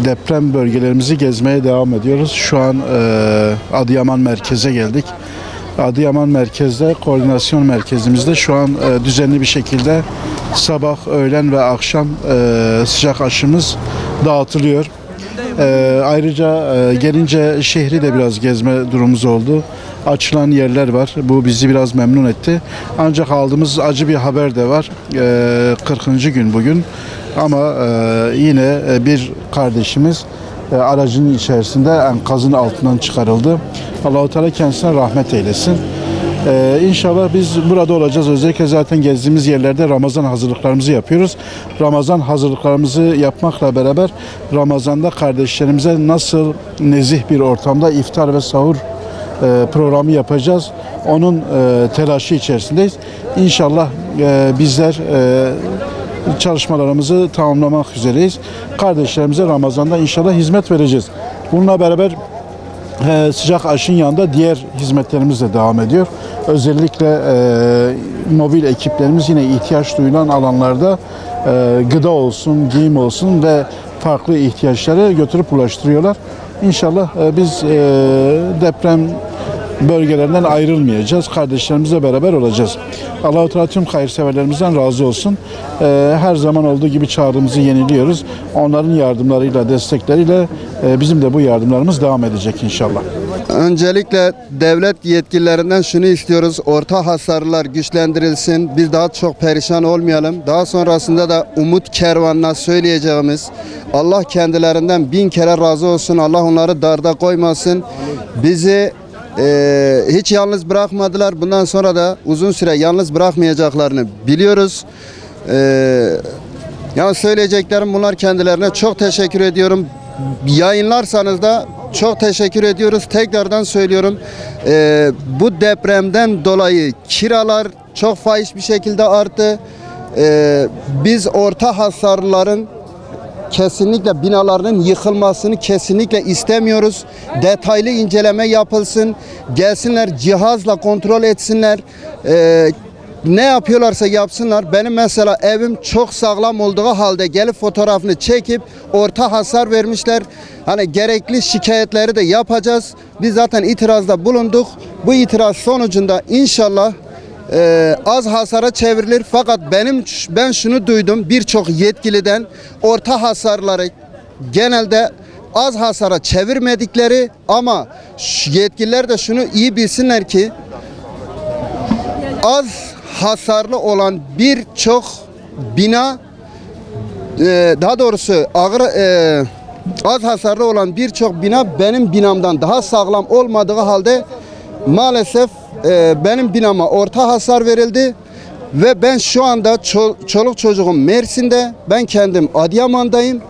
deprem bölgelerimizi gezmeye devam ediyoruz. Şu an Adıyaman merkeze geldik. Adıyaman merkezde, koordinasyon merkezimizde şu an düzenli bir şekilde sabah, öğlen ve akşam sıcak aşımız dağıtılıyor. Ayrıca gelince şehri de biraz gezme durumumuz oldu. Açılan yerler var. Bu bizi biraz memnun etti. Ancak aldığımız acı bir haber de var. 40. gün bugün. Ama yine bir kardeşimiz aracının içerisinde enkazın altından çıkarıldı. Allah-u Teala kendisine rahmet eylesin. İnşallah biz burada olacağız. Özellikle zaten gezdiğimiz yerlerde Ramazan hazırlıklarımızı yapıyoruz. Ramazan hazırlıklarımızı yapmakla beraber Ramazan'da kardeşlerimize nasıl nezih bir ortamda iftar ve sahur programı yapacağız. Onun telaşı içerisindeyiz. İnşallah bizler çalışmalarımızı tamamlamak üzereyiz. Kardeşlerimize Ramazan'da inşallah hizmet vereceğiz. Bununla beraber sıcak aşın yanında diğer hizmetlerimiz de devam ediyor. Özellikle mobil ekiplerimiz yine ihtiyaç duyulan alanlarda gıda olsun, giyim olsun ve farklı ihtiyaçları götürüp ulaştırıyorlar. İnşallah biz deprem bölgelerinden ayrılmayacağız. Kardeşlerimizle beraber olacağız. Allah-u Teala tüm hayırseverlerimizden razı olsun. Her zaman olduğu gibi çağrımızı yeniliyoruz. Onların yardımlarıyla, destekleriyle bizim de bu yardımlarımız devam edecek inşallah. Öncelikle devlet yetkililerinden şunu istiyoruz. Orta hasarlılar güçlendirilsin. Biz daha çok perişan olmayalım. Daha sonrasında da umut kervanına söyleyeceğimiz, Allah kendilerinden 1000 kere razı olsun. Allah onları darda koymasın. Bizi hiç yalnız bırakmadılar. Bundan sonra da uzun süre yalnız bırakmayacaklarını biliyoruz. Yani söyleyeceklerim bunlar, kendilerine çok teşekkür ediyorum. Yayınlarsanız da çok teşekkür ediyoruz. Tekrardan söylüyorum. Bu depremden dolayı kiralar çok fahiş bir şekilde arttı. Biz orta hasarlıların kesinlikle binalarının yıkılmasını kesinlikle istemiyoruz. Detaylı inceleme yapılsın. Gelsinler, cihazla kontrol etsinler. Ne yapıyorlarsa yapsınlar. Benim mesela evim çok sağlam olduğu halde gelip fotoğrafını çekip orta hasar vermişler. Hani gerekli şikayetleri de yapacağız. Biz zaten itirazda bulunduk. Bu itiraz sonucunda inşallah az hasara çevrilir. Fakat ben şunu duydum birçok yetkiliden, orta hasarları genelde az hasara çevirmedikleri, ama yetkililer de şunu iyi bilsinler ki az hasarlı olan birçok bina, daha doğrusu az hasarlı olan birçok bina benim binamdan daha sağlam olmadığı halde maalesef benim binama orta hasar verildi ve ben şu anda çoluk çocuğum Mersin'de, ben kendim Adıyaman'dayım.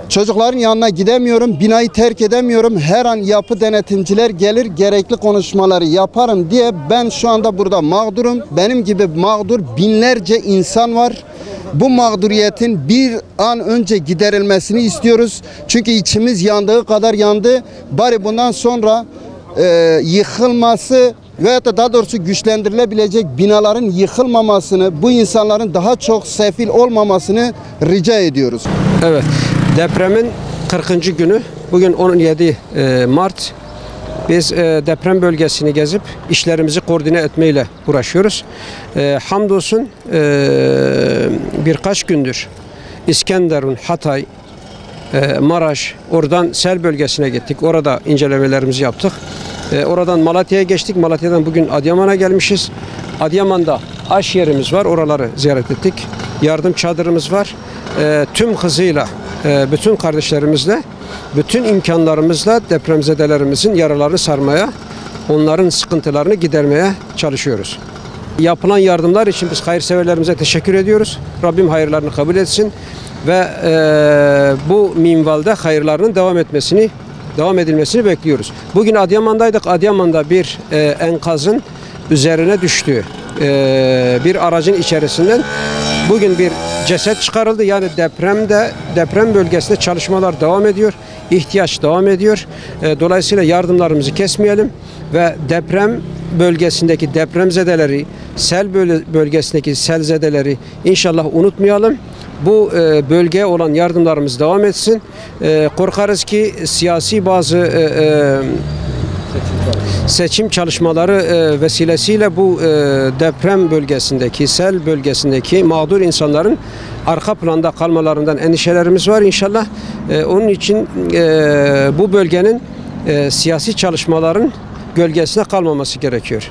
Çocukların yanına gidemiyorum, binayı terk edemiyorum. Her an yapı denetimciler gelir, gerekli konuşmaları yaparım diye ben şu anda burada mağdurum. Benim gibi mağdur binlerce insan var. Bu mağduriyetin bir an önce giderilmesini istiyoruz. Çünkü içimiz yandığı kadar yandı. Bari bundan sonra yıkılması veya da daha doğrusu güçlendirilebilecek binaların yıkılmamasını, bu insanların daha çok sefil olmamasını rica ediyoruz. Evet, depremin 40. günü. Bugün 17 Mart. Biz deprem bölgesini gezip işlerimizi koordine etmeyle uğraşıyoruz. Hamdolsun birkaç gündür İskenderun, Hatay, Maraş, oradan sel bölgesine gittik. Orada incelemelerimizi yaptık. Oradan Malatya'ya geçtik. Malatya'dan bugün Adıyaman'a gelmişiz. Adıyaman'da aş yerimiz var. Oraları ziyaret ettik. Yardım çadırımız var. Tüm hızıyla, bütün kardeşlerimizle, bütün imkanlarımızla depremzedelerimizin yaralarını sarmaya, onların sıkıntılarını gidermeye çalışıyoruz. Yapılan yardımlar için biz hayırseverlerimize teşekkür ediyoruz. Rabbim hayırlarını kabul etsin ve bu minvalde hayırlarının devam edilmesini bekliyoruz. Bugün Adıyaman'daydık. Adıyaman'da bir enkazın üzerine düştüğü bir aracın içerisinden bugün bir ceset çıkarıldı. Yani deprem bölgesinde çalışmalar devam ediyor. İhtiyaç devam ediyor. Dolayısıyla yardımlarımızı kesmeyelim ve deprem bölgesindeki depremzedeleri, sel bölgesindeki selzedeleri inşallah unutmayalım. bu bölgeye olan yardımlarımız devam etsin. Korkarız ki siyasi bazı seçim çalışmaları vesilesiyle bu deprem bölgesindeki, sel bölgesindeki mağdur insanların arka planda kalmalarından endişelerimiz var inşallah. Onun için bu bölgenin siyasi çalışmaların gölgesine kalmaması gerekiyor.